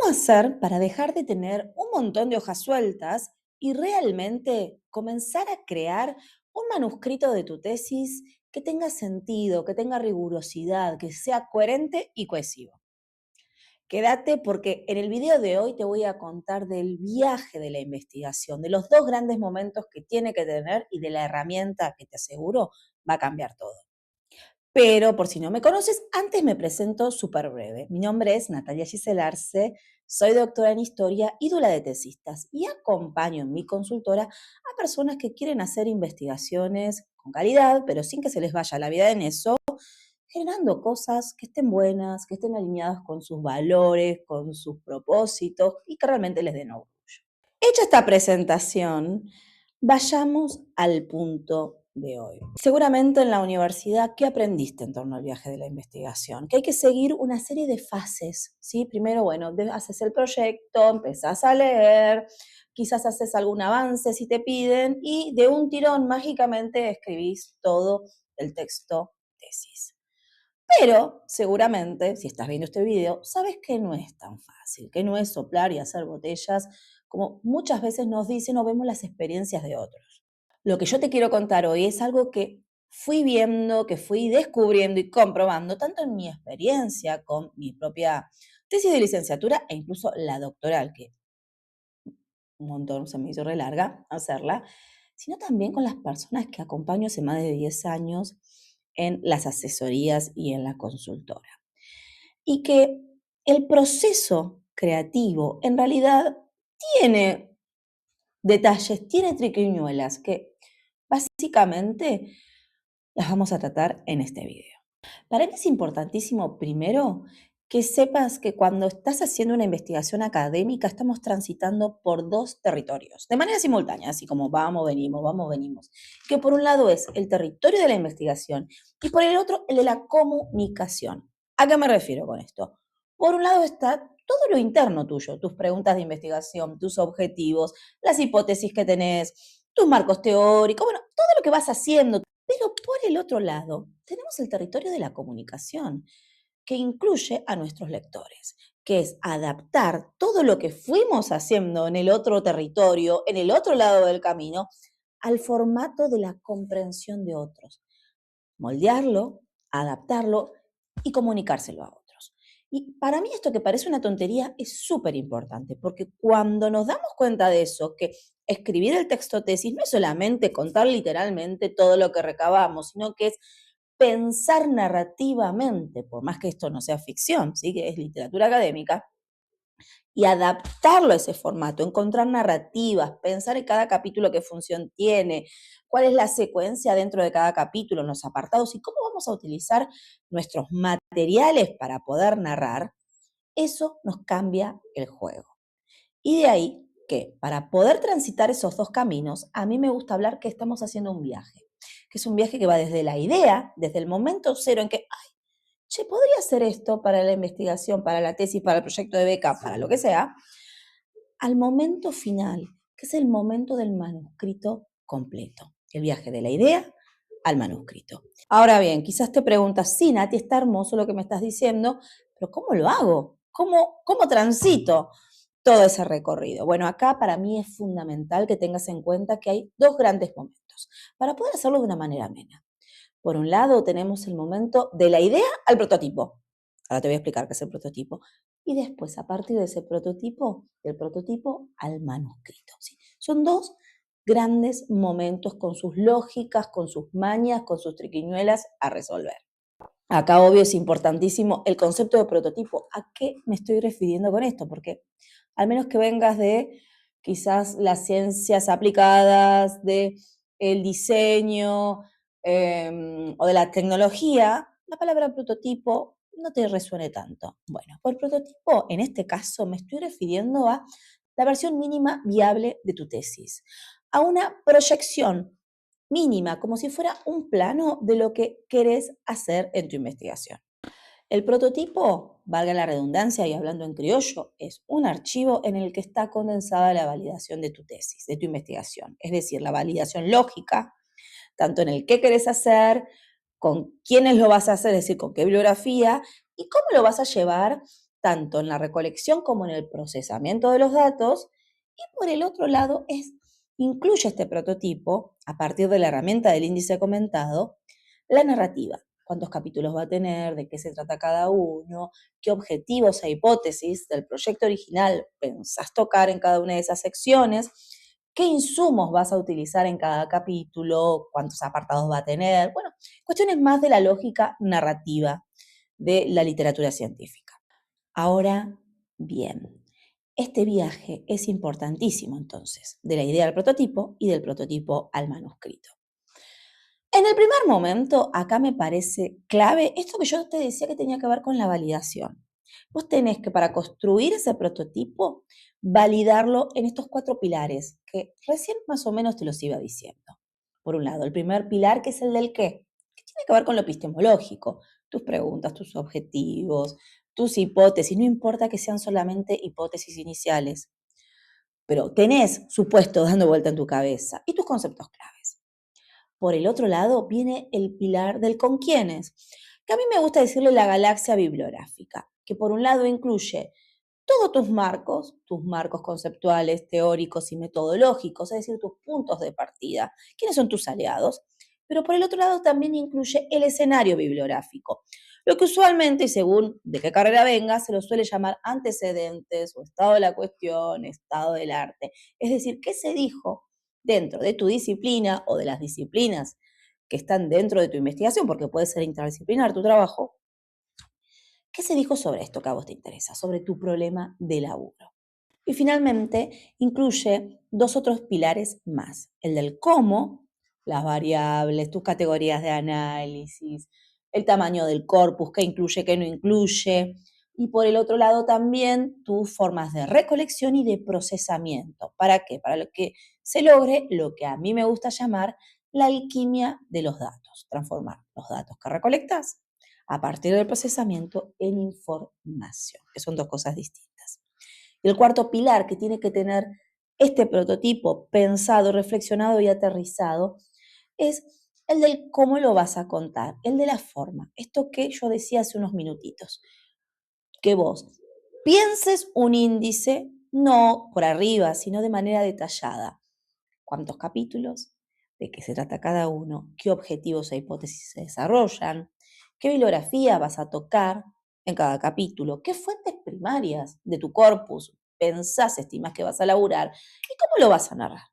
hacer para dejar de tener un montón de hojas sueltas y realmente comenzar a crear un manuscrito de tu tesis que tenga sentido, que tenga rigurosidad, que sea coherente y cohesivo? Quédate porque en el video de hoy te voy a contar del viaje de la investigación, de los dos grandes momentos que tiene que tener y de la herramienta que te aseguro va a cambiar todo. Pero por si no me conoces, antes me presento súper breve. Mi nombre es Natalia Giselle Arce, soy doctora en historia y dula de tesistas y acompaño en mi consultora a personas que quieren hacer investigaciones con calidad, pero sin que se les vaya la vida en eso, generando cosas que estén buenas, que estén alineadas con sus valores, con sus propósitos y que realmente les den orgullo. Hecha esta presentación, vayamos al punto de hoy. Seguramente en la universidad, ¿qué aprendiste en torno al viaje de la investigación? Que hay que seguir una serie de fases, ¿sí? Primero, bueno, haces el proyecto, empezás a leer, quizás haces algún avance si te piden y de un tirón mágicamente escribís todo el texto tesis. Pero seguramente, si estás viendo este video, sabes que no es tan fácil, que no es soplar y hacer botellas, como muchas veces nos dicen o vemos las experiencias de otros. Lo que yo te quiero contar hoy es algo que fui viendo, que fui descubriendo y comprobando, tanto en mi experiencia con mi propia tesis de licenciatura e incluso la doctoral, que un montón se me hizo re larga hacerla, sino también con las personas que acompaño hace más de 10 años en las asesorías y en la consultora. Y que el proceso creativo en realidad tiene detalles, tiene triquiñuelas que básicamente las vamos a tratar en este video. Para mí es importantísimo, primero, que sepas que cuando estás haciendo una investigación académica estamos transitando por dos territorios, de manera simultánea, así como vamos, venimos. Que por un lado es el territorio de la investigación y por el otro el de la comunicación. ¿A qué me refiero con esto? Por un lado está todo lo interno tuyo, tus preguntas de investigación, tus objetivos, las hipótesis que tenés, tus marcos teóricos, bueno, todo lo que vas haciendo. Pero por el otro lado, tenemos el territorio de la comunicación, que incluye a nuestros lectores, que es adaptar todo lo que fuimos haciendo en el otro territorio, en el otro lado del camino, al formato de la comprensión de otros. Moldearlo, adaptarlo y comunicárselo a otros. Y para mí esto que parece una tontería es súper importante, porque cuando nos damos cuenta de eso, que escribir el texto tesis no es solamente contar literalmente todo lo que recabamos, sino que es pensar narrativamente, por más que esto no sea ficción, ¿sí? Que es literatura académica, y adaptarlo a ese formato, encontrar narrativas, pensar en cada capítulo qué función tiene, cuál es la secuencia dentro de cada capítulo, en los apartados y cómo vamos a utilizar nuestros materiales para poder narrar, eso nos cambia el juego. Y de ahí que para poder transitar esos dos caminos, a mí me gusta hablar que estamos haciendo un viaje, que es un viaje que va desde la idea, desde el momento cero en que, che, podría hacer esto para la investigación, para la tesis, para el proyecto de beca, para lo que sea, al momento final, que es el momento del manuscrito completo, el viaje de la idea al manuscrito. Ahora bien, quizás te preguntas, sí, Nati, está hermoso lo que me estás diciendo, pero ¿cómo lo hago? ¿Cómo transito todo ese recorrido? Bueno, acá para mí es fundamental que tengas en cuenta que hay dos grandes momentos para poder hacerlo de una manera amena. Por un lado, tenemos el momento de la idea al prototipo. Ahora te voy a explicar qué es el prototipo. Y después, a partir de ese prototipo, del prototipo al manuscrito. ¿Sí? Son dos grandes momentos con sus lógicas, con sus mañas, con sus triquiñuelas a resolver. Acá, obvio, es importantísimo el concepto de prototipo. ¿A qué me estoy refiriendo con esto? Porque al menos que vengas de quizás las ciencias aplicadas, de el diseño o de la tecnología, la palabra prototipo no te resuene tanto. Bueno, por prototipo, en este caso, me estoy refiriendo a la versión mínima viable de tu tesis, a una proyección mínima, como si fuera un plano de lo que querés hacer en tu investigación. El prototipo, valga la redundancia y hablando en criollo, es un archivo en el que está condensada la validación de tu tesis, de tu investigación. Es decir, la validación lógica, tanto en el qué querés hacer, con quiénes lo vas a hacer, es decir, con qué bibliografía y cómo lo vas a llevar tanto en la recolección como en el procesamiento de los datos. Y por el otro lado, incluye este prototipo, a partir de la herramienta del índice comentado, la narrativa. Cuántos capítulos va a tener, de qué se trata cada uno, qué objetivos e hipótesis del proyecto original pensás tocar en cada una de esas secciones, qué insumos vas a utilizar en cada capítulo, cuántos apartados va a tener. Bueno, cuestiones más de la lógica narrativa de la literatura científica. Ahora bien, este viaje es importantísimo entonces, de la idea al prototipo y del prototipo al manuscrito. En el primer momento, acá me parece clave esto que yo te decía que tenía que ver con la validación. Vos tenés que, para construir ese prototipo, validarlo en estos 4 pilares, que recién más o menos te los iba diciendo. Por un lado, el primer pilar, que es el del qué, que tiene que ver con lo epistemológico, tus preguntas, tus objetivos, tus hipótesis, no importa que sean solamente hipótesis iniciales, pero tenés supuestos dando vuelta en tu cabeza y tus conceptos claves. Por el otro lado viene el pilar del con quiénes, que a mí me gusta decirle la galaxia bibliográfica, que por un lado incluye todos tus marcos conceptuales, teóricos y metodológicos, es decir, tus puntos de partida, quiénes son tus aliados, pero por el otro lado también incluye el escenario bibliográfico, lo que usualmente, y según de qué carrera venga, se lo suele llamar antecedentes o estado de la cuestión, estado del arte, es decir, qué se dijo dentro de tu disciplina o de las disciplinas que están dentro de tu investigación, porque puede ser interdisciplinar tu trabajo. ¿Qué se dijo sobre esto que a vos te interesa, sobre tu problema de laburo? Y finalmente, incluye 2 otros pilares más, el del cómo, las variables, tus categorías de análisis, el tamaño del corpus, qué incluye, qué no incluye, y por el otro lado también tus formas de recolección y de procesamiento. ¿Para qué? Para que se logre lo que a mí me gusta llamar la alquimia de los datos, transformar los datos que recolectas a partir del procesamiento en información, que son 2 cosas distintas. Y el cuarto pilar que tiene que tener este prototipo pensado, reflexionado y aterrizado es el del cómo lo vas a contar, el de la forma. Esto que yo decía hace unos minutitos, que vos pienses un índice no por arriba, sino de manera detallada. ¿Cuántos capítulos? ¿De qué se trata cada uno? ¿Qué objetivos e hipótesis se desarrollan? ¿Qué bibliografía vas a tocar en cada capítulo? ¿Qué fuentes primarias de tu corpus pensás, estimás que vas a laburar? ¿Y cómo lo vas a narrar?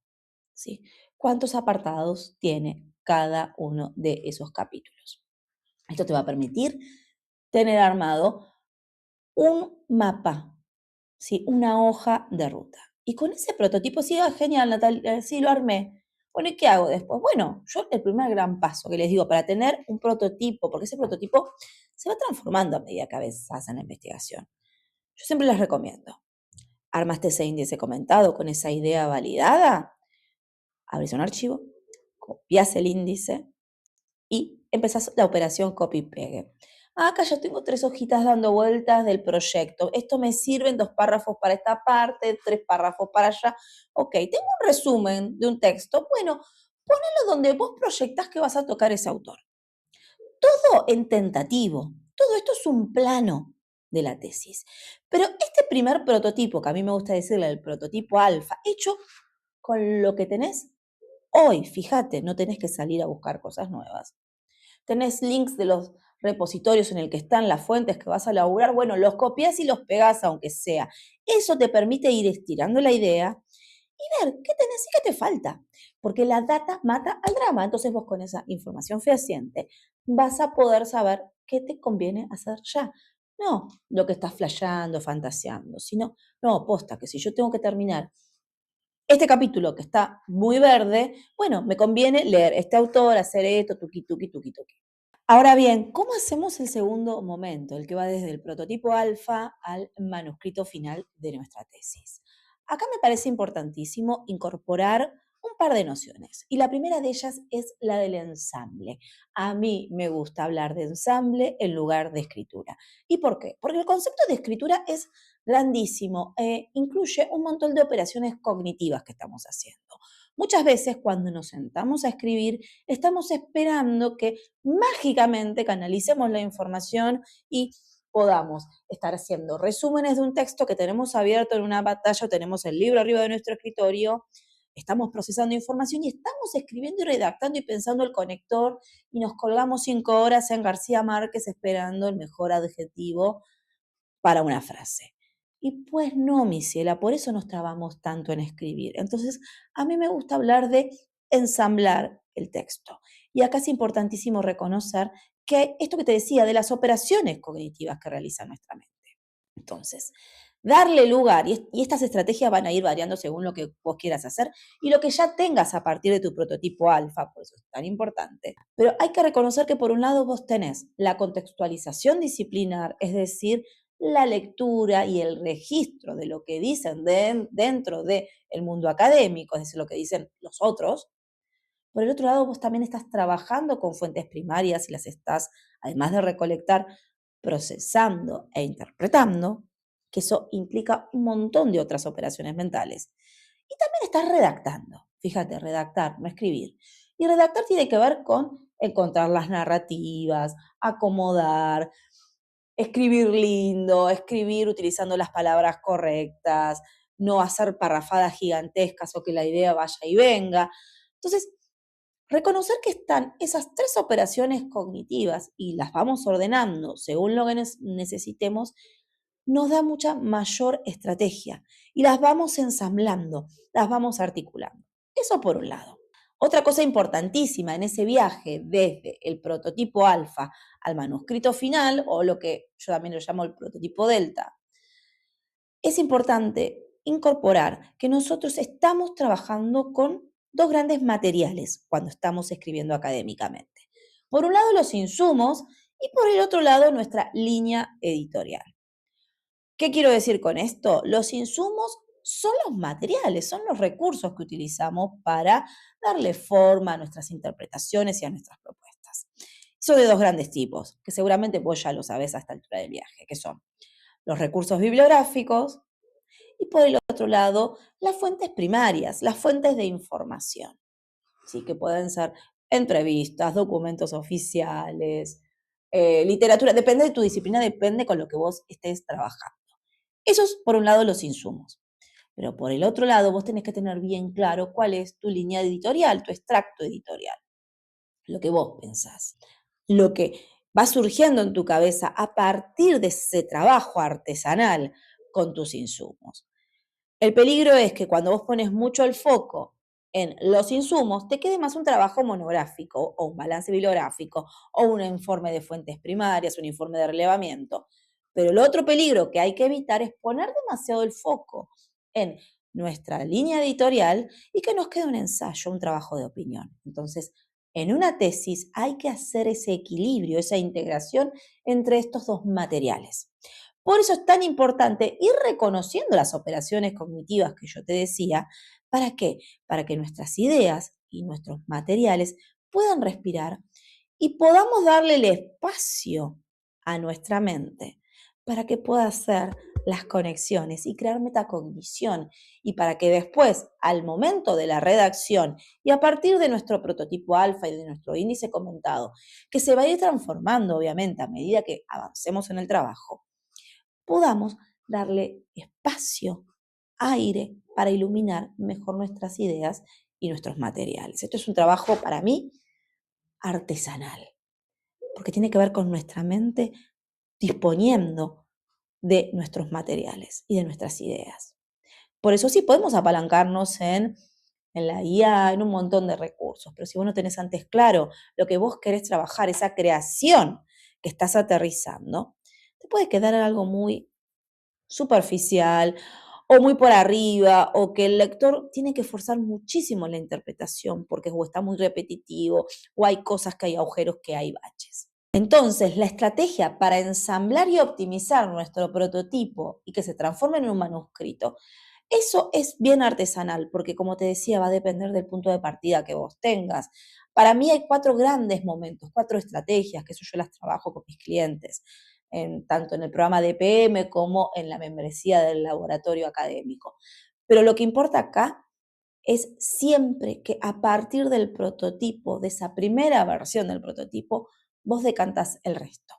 ¿Sí? ¿Cuántos apartados tiene cada uno de esos capítulos? Esto te va a permitir tener armado un mapa, ¿sí? Una hoja de ruta. Y con ese prototipo, sí, genial, Natalia, sí, lo armé. Bueno, ¿y qué hago después? Bueno, yo el primer gran paso que les digo para tener un prototipo, porque ese prototipo se va transformando a medida que a veces hacen la investigación. Yo siempre les recomiendo, armaste ese índice comentado con esa idea validada, abrís un archivo, copias el índice y empezás la operación copy-pegue. Acá ya tengo 3 hojitas dando vueltas del proyecto. Esto me sirven 2 párrafos para esta parte, 3 párrafos para allá. Ok, tengo un resumen de un texto. Bueno, ponelo donde vos proyectás que vas a tocar ese autor. Todo en tentativo. Todo esto es un plano de la tesis. Pero este primer prototipo, que a mí me gusta decirle el prototipo alfa, hecho con lo que tenés hoy, fíjate, no tenés que salir a buscar cosas nuevas. Tenés links de los repositorios en el que están las fuentes que vas a laburar, bueno, los copias y los pegás aunque sea. Eso te permite ir estirando la idea y ver qué tenés y qué te falta. Porque la data mata al drama. Entonces vos con esa información fehaciente vas a poder saber qué te conviene hacer ya. No lo que estás flasheando, fantaseando, sino, no, posta, que si yo tengo que terminar este capítulo que está muy verde, bueno, me conviene leer este autor, hacer esto, tuqui, tuqui, tuqui, tuqui. Ahora bien, ¿cómo hacemos el segundo momento, el que va desde el prototipo alfa al manuscrito final de nuestra tesis? Acá me parece importantísimo incorporar un par de nociones y la primera de ellas es la del ensamble. A mí me gusta hablar de ensamble en lugar de escritura. ¿Y por qué? Porque el concepto de escritura es grandísimo, incluye un montón de operaciones cognitivas que estamos haciendo. Muchas veces cuando nos sentamos a escribir, estamos esperando que mágicamente canalicemos la información y podamos estar haciendo resúmenes de un texto que tenemos abierto en una pantalla, tenemos el libro arriba de nuestro escritorio, estamos procesando información y estamos escribiendo y redactando y pensando el conector y nos colgamos 5 horas en García Márquez esperando el mejor adjetivo para una frase. Y pues no, mi ciela, por eso nos trabamos tanto en escribir. Entonces, a mí me gusta hablar de ensamblar el texto. Y acá es importantísimo reconocer que esto que te decía de las operaciones cognitivas que realiza nuestra mente. Entonces, darle lugar, y estas estrategias van a ir variando según lo que vos quieras hacer y lo que ya tengas a partir de tu prototipo alfa, por eso es tan importante. Pero hay que reconocer que por un lado vos tenés la contextualización disciplinar, es decir, la lectura y el registro de lo que dicen dentro del mundo académico, es decir, lo que dicen los otros. Por el otro lado, vos también estás trabajando con fuentes primarias y las estás, además de recolectar, procesando e interpretando, que eso implica un montón de otras operaciones mentales. Y también estás redactando. Fíjate, redactar, no escribir. Y redactar tiene que ver con encontrar las narrativas, acomodar, escribir lindo, escribir utilizando las palabras correctas, no hacer parrafadas gigantescas o que la idea vaya y venga. Entonces, reconocer que están esas 3 operaciones cognitivas y las vamos ordenando según lo que necesitemos, nos da mucha mayor estrategia y las vamos ensamblando, las vamos articulando. Eso por un lado. Otra cosa importantísima en ese viaje desde el prototipo alfa al manuscrito final, o lo que yo también lo llamo el prototipo delta, es importante incorporar que nosotros estamos trabajando con 2 grandes materiales cuando estamos escribiendo académicamente. Por un lado, los insumos y por el otro lado, nuestra línea editorial. ¿Qué quiero decir con esto? Los insumos son los materiales, son los recursos que utilizamos para darle forma a nuestras interpretaciones y a nuestras propuestas. Son de 2 grandes tipos, que seguramente vos ya lo sabés a esta altura del viaje, que son los recursos bibliográficos y por el otro lado, las fuentes primarias, las fuentes de información, ¿sí? Que pueden ser entrevistas, documentos oficiales, literatura, depende de tu disciplina, depende con lo que vos estés trabajando. Esos, por un lado, los insumos. Pero por el otro lado, vos tenés que tener bien claro cuál es tu línea editorial, tu extracto editorial, lo que vos pensás, lo que va surgiendo en tu cabeza a partir de ese trabajo artesanal con tus insumos. El peligro es que cuando vos pones mucho el foco en los insumos, te quede más un trabajo monográfico o un balance bibliográfico o un informe de fuentes primarias, un informe de relevamiento. Pero el otro peligro que hay que evitar es poner demasiado el foco en nuestra línea editorial y que nos quede un ensayo, un trabajo de opinión. Entonces, en una tesis hay que hacer ese equilibrio, esa integración entre estos 2 materiales. Por eso es tan importante ir reconociendo las operaciones cognitivas que yo te decía. ¿Para qué? Para que nuestras ideas y nuestros materiales puedan respirar y podamos darle el espacio a nuestra mente para que pueda hacer las conexiones y crear metacognición y para que después, al momento de la redacción y a partir de nuestro prototipo alfa y de nuestro índice comentado, que se va a ir transformando obviamente a medida que avancemos en el trabajo, podamos darle espacio, aire, para iluminar mejor nuestras ideas y nuestros materiales. Esto es un trabajo para mí artesanal, porque tiene que ver con nuestra mente disponiendo de nuestros materiales y de nuestras ideas. Por eso sí podemos apalancarnos en la IA, en un montón de recursos, pero si vos no tenés antes claro lo que vos querés trabajar, esa creación que estás aterrizando, te puede quedar algo muy superficial o muy por arriba, o que el lector tiene que forzar muchísimo la interpretación porque o está muy repetitivo, o hay cosas que hay agujeros, que hay baches. Entonces, la estrategia para ensamblar y optimizar nuestro prototipo y que se transforme en un manuscrito, eso es bien artesanal, porque como te decía, va a depender del punto de partida que vos tengas. Para mí hay 4 grandes momentos, 4 estrategias, que eso yo las trabajo con mis clientes tanto en el programa de PM como en la membresía del laboratorio académico. Pero lo que importa acá es siempre que a partir del prototipo, de esa primera versión del prototipo, vos decantas el resto.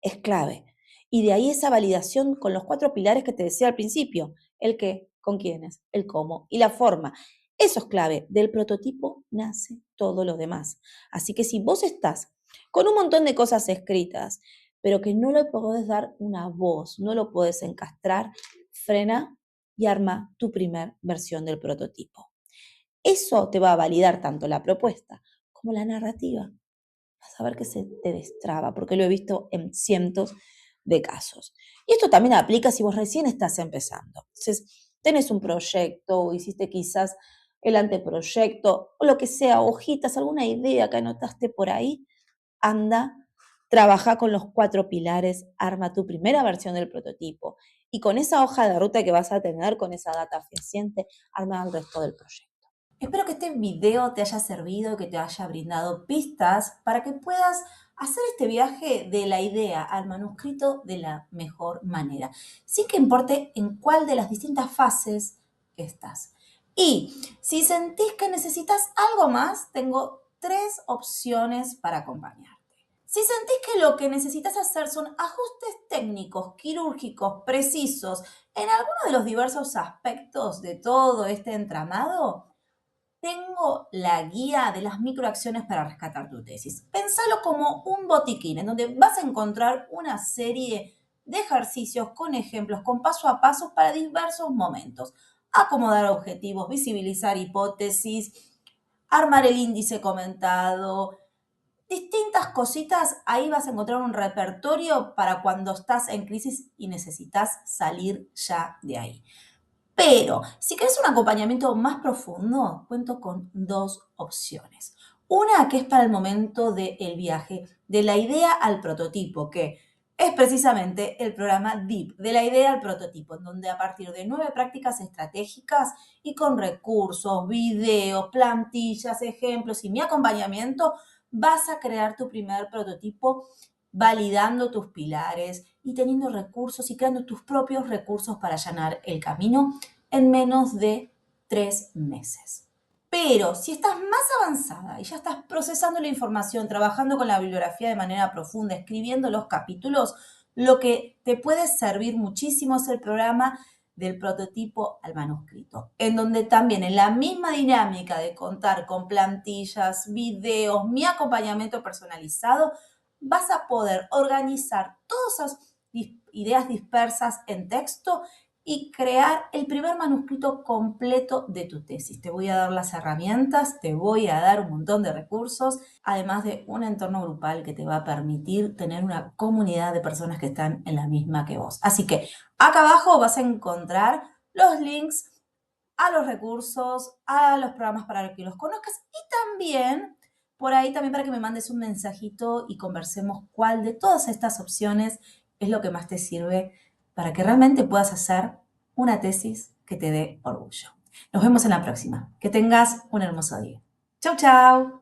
Es clave. Y de ahí esa validación con los 4 pilares que te decía al principio. El qué, con quiénes, el cómo y la forma. Eso es clave. Del prototipo nace todo lo demás. Así que si vos estás con un montón de cosas escritas, pero que no le podés dar una voz, no lo podés encastrar, frena y arma tu primer versión del prototipo. Eso te va a validar tanto la propuesta como la narrativa. Vas a ver que se te destraba, porque lo he visto en cientos de casos. Y esto también aplica si vos recién estás empezando. Entonces, tenés un proyecto o hiciste quizás el anteproyecto o lo que sea, hojitas, alguna idea que anotaste por ahí, anda, trabaja con los 4 pilares, arma tu primera versión del prototipo y con esa hoja de ruta que vas a tener, con esa data fehaciente, arma el resto del proyecto. Espero que este video te haya servido, que te haya brindado pistas para que puedas hacer este viaje de la idea al manuscrito de la mejor manera, sin que importe en cuál de las distintas fases estás. Y si sentís que necesitas algo más, tengo 3 opciones para acompañarte. Si sentís que lo que necesitas hacer son ajustes técnicos, quirúrgicos, precisos, en alguno de los diversos aspectos de todo este entramado, tengo la guía de las microacciones para rescatar tu tesis. Pensalo como un botiquín en donde vas a encontrar una serie de ejercicios con ejemplos, con paso a paso para diversos momentos. Acomodar objetivos, visibilizar hipótesis, armar el índice comentado, distintas cositas. Ahí vas a encontrar un repertorio para cuando estás en crisis y necesitas salir ya de ahí. Pero si querés un acompañamiento más profundo, cuento con 2 opciones. Una que es para el momento del viaje, de la idea al prototipo, que es precisamente el programa DEEP, de la idea al prototipo, en donde a partir de 9 prácticas estratégicas y con recursos, videos, plantillas, ejemplos y mi acompañamiento, vas a crear tu primer prototipo validando tus pilares y teniendo recursos y creando tus propios recursos para allanar el camino en menos de 3 meses. Pero si estás más avanzada y ya estás procesando la información, trabajando con la bibliografía de manera profunda, escribiendo los capítulos, lo que te puede servir muchísimo es el programa del prototipo al manuscrito, en donde también en la misma dinámica de contar con plantillas, videos, mi acompañamiento personalizado, vas a poder organizar todas esas ideas dispersas en texto y crear el primer manuscrito completo de tu tesis. Te voy a dar las herramientas, te voy a dar un montón de recursos, además de un entorno grupal que te va a permitir tener una comunidad de personas que están en la misma que vos. Así que acá abajo vas a encontrar los links a los recursos, a los programas para que los conozcas y también por ahí también para que me mandes un mensajito y conversemos cuál de todas estas opciones es lo que más te sirve para que realmente puedas hacer una tesis que te dé orgullo. Nos vemos en la próxima. Que tengas un hermoso día. Chau, chau.